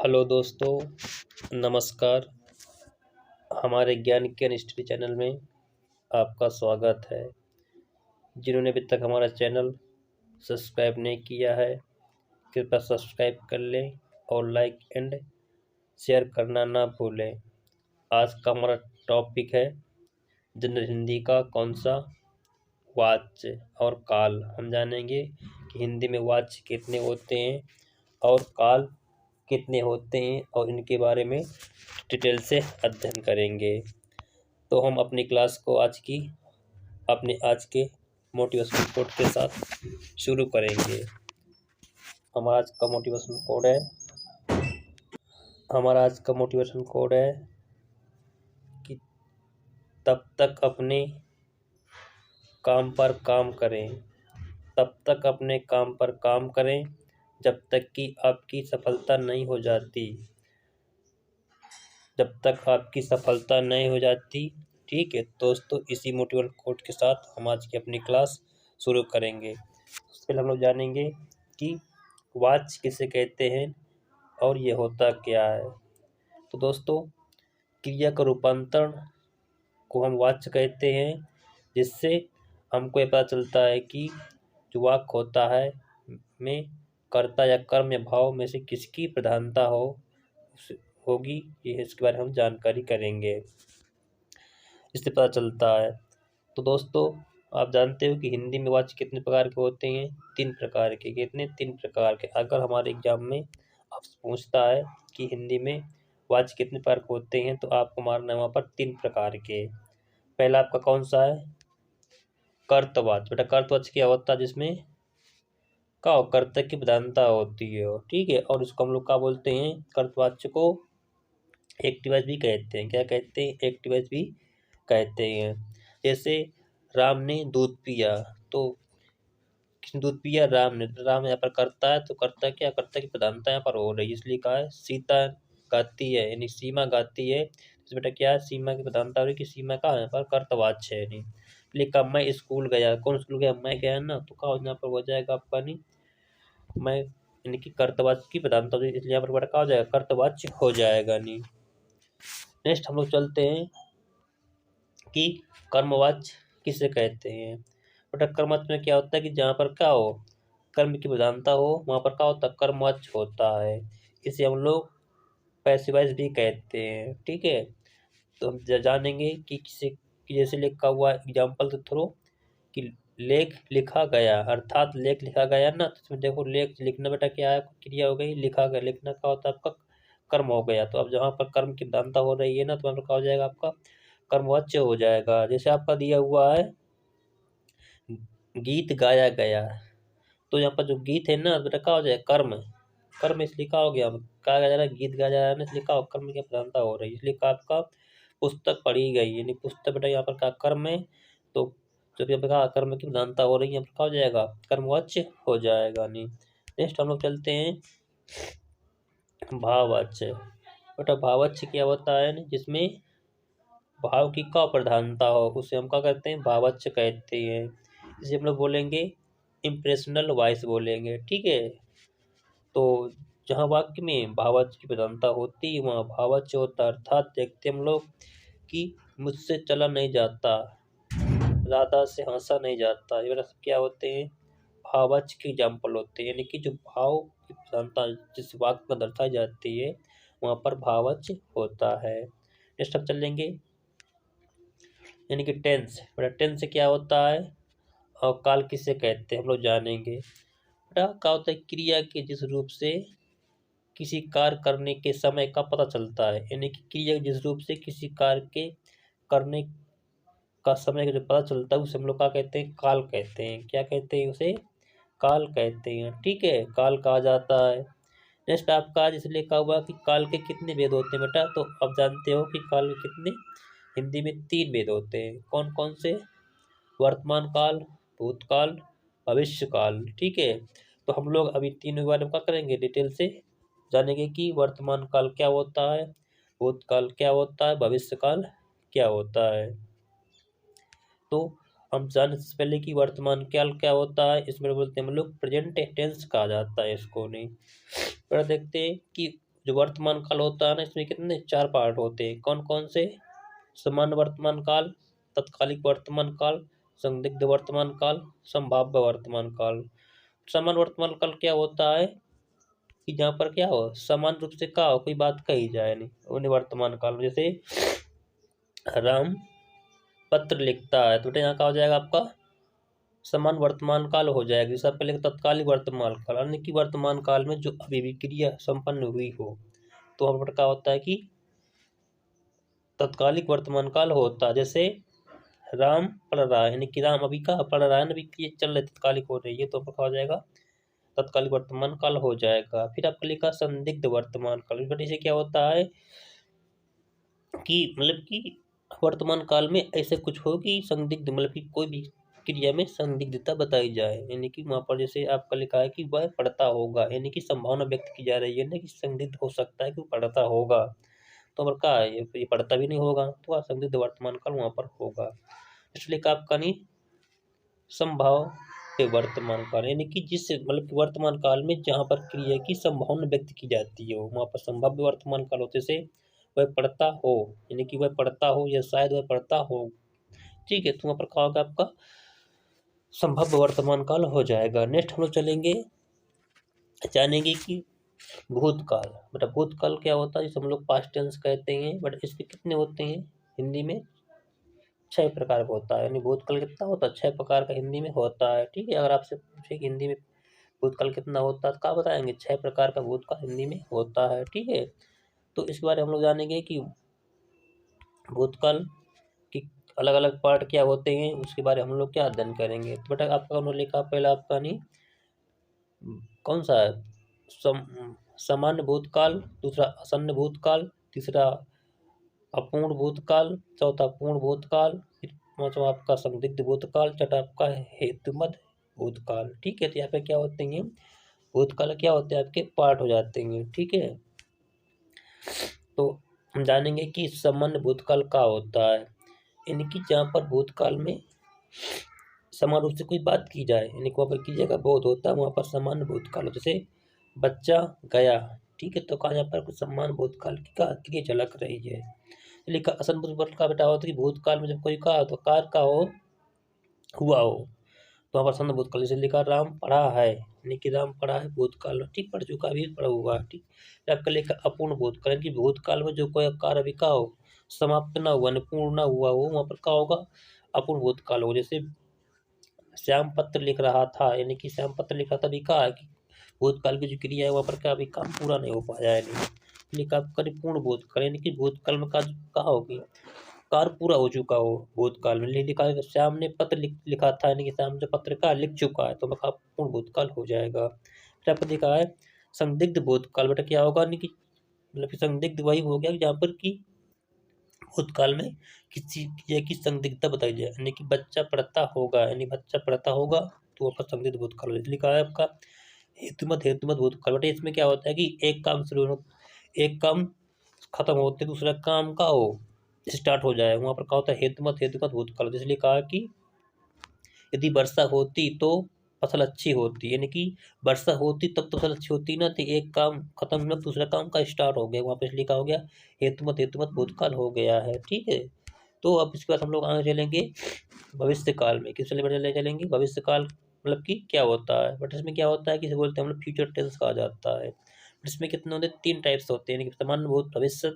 Hello दोस्तों, नमस्कार। हमारे ज्ञान ज्ञान हिस्ट्री चैनल में आपका स्वागत है। जिन्होंने अभी तक हमारा चैनल सब्सक्राइब नहीं किया है, कृपया सब्सक्राइब कर लें और लाइक एंड शेयर करना ना भूलें। आज का हमारा टॉपिक है जनरल हिंदी का कौन सा वाच्य और काल। हम जानेंगे कि हिंदी में वाच्य कितने होते हैं और काल कितने होते हैं और इनके बारे में डिटेल से अध्ययन करेंगे। तो हम अपनी क्लास को आज के मोटिवेशन कोड के साथ शुरू करेंगे। हमारा आज का मोटिवेशन कोड है कि तब तक अपने काम पर काम करें जब तक कि आपकी सफलता नहीं हो जाती। ठीक है दोस्तों, इसी मोटिवेशन कोड के साथ हम आज की अपनी क्लास शुरू करेंगे। उससे पहले हम लोग जानेंगे कि वाच्य किसे कहते हैं और ये होता क्या है। तो दोस्तों, क्रिया का रूपांतरण को हम वाच्य कहते हैं, जिससे हमको ये पता चलता है कि जो वाक्य होता है में कर्ता या कर्म या भाव में से किसकी प्रधानता होगी, ये इसके बारे में हम जानकारी करेंगे। इससे पता चलता है। तो दोस्तों, आप जानते हो कि हिंदी में वाच्य कितने प्रकार के होते हैं? 3 प्रकार के। कितने? 3 प्रकार के। अगर हमारे एग्जाम में आपसे पूछता है कि हिंदी में वाच्य कितने प्रकार के होते हैं, तो आपको मारना है वहाँ पर 3 प्रकार के। पहला आपका कौन सा है? कर्तवाच्य। बेटा कर्तवाच्य क्या होता है? जिसमें कर्ता की प्रधानता होती है। ठीक है, और इसको हम लोग क्या बोलते हैं? कर्तवाच्य को एक्टिव वॉइस भी कहते हैं। क्या कहते हैं? एक्टिव वॉइस भी कहते हैं। जैसे राम ने दूध पिया, तो किसने दूध पिया? राम ने। राम यहाँ पर करता है, तो करता क्या? करता की प्रधानता यहाँ पर हो रही है, इसलिए कहा है। सीता गाती है, यानी सीमा गाती है, तो बेटा क्या है? सीमा की प्रधानता हो रही है कि सीमा का यहाँ पर कर्तवाच्य है। यानी लिखा मैं स्कूल गया। कौन स्कूल गया? मैं गया ना, तो कहा यहाँ पर हो जाएगा आपका नहीं मैं, यानी कि कर्तवाच्य की प्रधानता होगी, इसलिए यहाँ पर बेटा क्या हो जाएगा? कर्तवाच्य हो जाएगा नहीं। नेक्स्ट हम लोग चलते हैं कि कर्मवाच्य किसे कहते हैं। बेटा कर्मवाच्य में क्या होता है कि जहाँ पर क्या हो, कर्म की प्रधानता हो, वहाँ पर क्या होता है? कर्मवाच्य होता है। इसे हम लोग पैसिव वॉइस भी कहते हैं। ठीक है, तो हम जानेंगे कि जैसे लिखा हुआ एग्जाम्पल के थ्रू कि लेख लिखा गया, अर्थात लेख लिखा गया ना, तो इसमें देखो लेख लिखना बेटा क्या है? क्रिया हो गई। लिखा गया, लिखना क्या होता है? आपका कर्म हो गया। तो अब जहाँ पर कर्म की प्रधानता हो रही है ना, तो वहाँ पर क्या हो जाएगा? आपका कर्मवाच्य हो जाएगा। जैसे आपका दिया हुआ है गीत गाया गया, तो यहाँ पर जो गीत है ना बेटा क्या हो जाएगा? कर्म इसलिए क्या हो गया? कहा जा रहा है गीत गाया जा रहा है ना, इसलिए क्या कर्म की प्रधानता हो रही है, इसलिए का आपका पुस्तक पढ़ी गई, यानी पुस्तक बेटा यहाँ पर क्या कर्म है, तो जब यहाँ पर कहा कर्म की प्रधानता हो रही है, यहाँ पर क्या हो जाएगा? कर्मवाच्य हो जाएगा नहीं। नेक्स्ट हम लोग चलते हैं भाववाच्य। बेटा भाववाच्य क्या होता है? जिसमें भाव की का प्रधानता हो, उसे हम क्या कहते हैं? भाववाच्य कहते हैं। इसे हम लोग बोलेंगे इम्प्रेशनल वॉइस बोलेंगे। ठीक है, तो जहाँ वाक्य में भाववाच्य की प्रधानता होती है वहाँ भाववाच्य होता है। अर्थात देखते हम लोग कि मुझसे चला नहीं जाता, राधा से हंसा नहीं जाता, ये सब क्या होते हैं? भाववाच्य के एग्जाम्पल होते हैं। यानी कि जो भाव की प्रधानता जिस वाक्य में दर्शाई जाती है वहाँ पर भाववाच्य होता है। नेक्स्ट हम चलेंगे यानी कि टेंस। बेटा टेंस से क्या होता है और काल किसे कहते हैं हम लोग जानेंगे। बेटा क्या होता है? क्रिया के जिस रूप से किसी कार्य करने के समय का पता चलता है, यानी कि क्रिया जिस रूप से किसी कार्य के करने का समय का जो पता चलता है उसे हम लोग क्या कहते हैं? काल कहते हैं। क्या कहते हैं? उसे काल कहते हैं। ठीक है, काल कहा जाता है। नेक्स्ट आपका आज इसलिए कहा हुआ कि काल के कितने भेद होते हैं बेटा, तो आप जानते हो कि काल के कितने? हिंदी में 3 भेद होते हैं। कौन कौन से? वर्तमान काल, भूतकाल, भविष्य काल। ठीक है, तो हम लोग अभी तीनों के बारे में क्या करेंगे? डिटेल से जानेंगे कि वर्तमान काल क्या होता है, भूतकाल क्या होता है, भविष्य काल क्या होता है। तो हम जानने से पहले कि वर्तमान काल क्या होता है, इसमें बोलते हैं हम लोग प्रेजेंट टेंस कहा जाता है इसको। नहीं पर देखते हैं कि जो वर्तमान काल होता है ना, इसमें कितने 4 पार्ट होते हैं। कौन कौन से? सामान्य वर्तमान काल, तत्कालिक वर्तमान काल, संदिग्ध वर्तमान काल, संभाव्य वर्तमान काल। सामान्य वर्तमान काल क्या होता है कि जहाँ पर क्या हो, समान रूप से क्या हो, कोई बात कही जाए नहीं, उन्हें वर्तमान काल। जैसे राम पत्र लिखता है तो बेटा यहाँ क्या हो जाएगा आपका, समान वर्तमान काल हो जाएगा। जैसे आप पहले तत्कालिक वर्तमान काल, यानी कि वर्तमान काल में जो अभी भी क्रिया संपन्न हुई हो, तो वहाँ पर क्या होता है कि तत्कालिक वर्तमान काल होता है। जैसे राम पढ़ रहा है, यानी कि राम अभी का पढ़ रहा है ना, अभी क्रिया चल रही है, तत्कालिक हो रही है, तो क्या हो जाएगा, तत्कालिक वर्तमान काल हो जाएगा। फिर आपका लिखा संदिग्ध वर्तमान काल, बट इसे क्या होता है कि मतलब कि वर्तमान काल में ऐसे कुछ हो कि संदिग्ध, मतलब कि कोई भी क्रिया में संदिग्धता बताई जाए, यानी कि वहाँ पर जैसे आपका लिखा है कि वह पढ़ता होगा, यानी कि संभावना व्यक्त की जा रही है ना कि संदिग्ध हो सकता है कि वो पढ़ता होगा, तो वहाँ पर क्या है, ये पढ़ता भी नहीं होगा, तो वह संदिग्ध वर्तमान काल वहाँ पर होगा। इसलिए का आपका नहीं संभाव्य वर्तमान काल, यानी कि जिस मतलब कि वर्तमान काल में जहाँ पर क्रिया की संभावना व्यक्त की जाती है, वहाँ पर संभाव्य वर्तमान काल होते से वह पढ़ता हो, यानी कि वह पढ़ता हो या शायद वह पढ़ता हो, ठीक है, तो वहाँ पर क्या होगा आपका संभाव्य वर्तमान काल हो जाएगा। नेक्स्ट हम लोग चलेंगे, जानेंगे कि भूतकाल। बेटा भूतकाल क्या होता है, जिसे हम लोग पास्ट टेंस कहते हैं, बट इसके कितने होते हैं हिंदी में, 6 प्रकार का होता है। यानी भूतकाल कितना होता है, 6 प्रकार का हिंदी में होता है, ठीक है। अगर आपसे पूछे कि हिंदी में भूतकाल कितना होता है तो क्या बताएंगे, 6 प्रकार का भूतकाल हिंदी में होता है, ठीक है। तो इसके बारे में हम लोग जानेंगे कि भूतकाल की अलग अलग पार्ट क्या होते हैं, उसके बारे में हम लोग क्या अध्ययन करेंगे। तो बेटा आपका उन्होंने लिखा पहला आपका नहीं कौन सा है, सामान्य भूतकाल, दूसरा आसन्न भूतकाल, तीसरा अपूर्ण भूतकाल, चौथा पूर्ण भूतकाल, फिर पांचवा आपका संदिग्ध भूतकाल, छठा आपका हेतुमत भूतकाल, ठीक है। तो यहाँ पे क्या होते हैं, भूतकाल क्या होते हैं आपके पार्ट हो जाते हैं, ठीक है। तो हम जानेंगे कि सामान्य भूतकाल क्या होता है, यानी कि जहाँ पर भूतकाल में समान रूप से कोई बात की जाए, यानी कि वहाँ पर की जगह बोध होता है, वहाँ पर सामान्य भूतकाल। जैसे बच्चा गया, ठीक है, तो कहा यहाँ पर कुछ सम्मान भूतकाल की का क्रिया झलक रही है। लिखा असन भूतकाल का बेटा होता है कि भूतकाल में जब कोई का तो कार का हो, हुआ हो, तो वहाँ पर संत भूतकाल। जैसे लिखा राम पढ़ा है, यानी कि राम पढ़ा है भूतकाल में, ठीक, पढ़ चुका भी, पढ़ा हुआ, ठीक। आपका लिखा अपूर्ण भूतकाल, यानी कि भूतकाल में जो कोई कार्य अभी का हो, समाप्त ना हुआ, पूर्ण ना हुआ हो, वहाँ पर क्या होगा, अपूर्ण भूतकाल हो। जैसे श्याम पत्र लिख रहा था, यानी कि श्याम पत्र लिखा था, अभी कहा है कि भूतकाल की जो क्रिया है वहाँ पर क्या अभी काम पूरा नहीं हो पाया है, नहीं लिखा पूर्ण भूतकाल, यानी कि भूतकाल में कहा होगी कार्य पूरा हो चुका हो भूतकाल में। लिखा है श्याम ने पत्र लिखा था, यानी कि श्याम जो पत्र का लिख चुका है, तो वह पूर्ण भूतकाल हो जाएगा। फिर आपको लिखा है संदिग्ध भूतकाल, बेटा क्या होगा, यानी कि मतलब कि संदिग्ध वही हो गया जहाँ पर कि भूतकाल में किसी क्रिया की संदिग्धता बताई जाए, यानी कि बच्चा पढ़ता होगा, यानी बच्चा पढ़ता होगा, तो वहाँ पर संदिग्ध भूतकाल लिखा है आपका हेतुमत भूतकाल। बेटा इसमें क्या होता है कि एक काम शुरू हो, एक काम खत्म होते दूसरा काम का हो स्टार्ट हो जाए, वहाँ पर क्या होता है हेतुमत भूतकाल। इसलिए कहा कि यदि वर्षा होती तो फसल अच्छी होती, यानी कि वर्षा होती तब तो फसल अच्छी होती ना, तो एक काम खत्म हुआ दूसरा काम का स्टार्ट हो गया, वहाँ पर इसलिए क्या हो गया हेतुमत भूतकाल हो गया है, ठीक है। तो अब इसके बाद हम लोग आगे चलेंगे भविष्य काल में। किस चले चलेंगे भविष्य काल, मतलब कि क्या होता है, बट इसमें क्या होता है कि इसे बोलते हैं हम लोग फ्यूचर टेंस कहा जाता है। इसमें कितने होते हैं, 3 टाइप्स होते हैं, यानी कि सामान्य भूत भविष्य,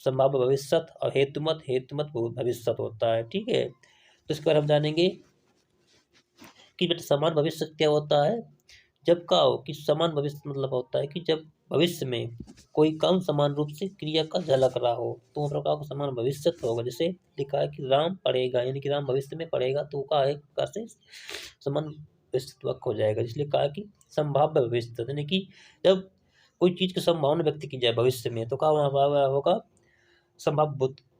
संभाव्य भविष्य और हेतुमत भूत भविष्य होता है, ठीक है। तो इसके बाद हम जानेंगे कि बेटा समान भविष्य क्या होता है, जब का हो कि समान भविष्य मतलब होता है कि जब भविष्य में कोई काम समान रूप से क्रिया का झलक रहा हो, तो उस प्रकार का समान भविष्य होगा। जैसे लिखा है कि राम पढ़ेगा, यानी कि राम भविष्य में पढ़ेगा, तो का है कैसे समान भविष्य हो जाएगा। इसलिए कहा कि संभाव्य भविष्य, यानी कि जब कोई चीज की संभावना व्यक्त की जाए भविष्य में, तो कहा होगा संभव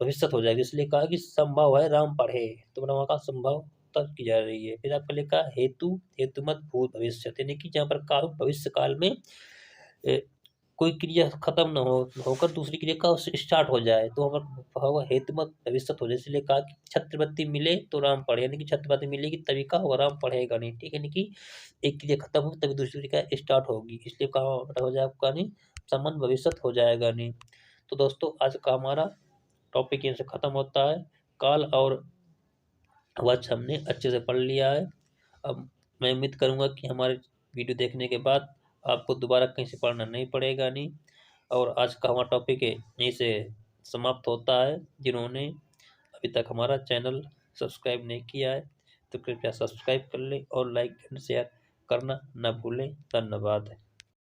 भविष्य हो जाएगी। इसलिए कहा कि संभव है राम पढ़े, तो वहाँ का संभव तब की जा रही है। फिर आपका लिखा हेतुमत भूत भविष्य, यानी कि जहाँ पर काल भविष्य काल में कोई क्रिया खत्म न हो होकर दूसरी क्रिया का स्टार्ट हो जाए, तो वहाँ पर होगा हेतुमत भविष्य हो जाए। इसलिए कहा कि छत्रपति मिले तो राम पढ़े, यानी कि छत्रपति मिलेगी तभी का होगा, राम पढ़ेगा नहीं, ठीक है। यानी कि एक क्रिया खत्म होगी तभी दूसरी क्रिया स्टार्ट होगी, इसलिए कहा हो जाए आपका नहीं संबंध भविष्य हो जाएगा नहीं। तो दोस्तों आज का हमारा टॉपिक यहीं से ख़त्म होता है। काल और वच हमने अच्छे से पढ़ लिया है। अब मैं उम्मीद करूँगा कि हमारे वीडियो देखने के बाद आपको दोबारा कहीं से पढ़ना नहीं पड़ेगा नहीं। और आज का हमारा टॉपिक है यहीं से समाप्त होता है। जिन्होंने अभी तक हमारा चैनल सब्सक्राइब नहीं किया है तो कृपया सब्सक्राइब कर लें और लाइक एंड शेयर करना न भूलें। धन्यवाद।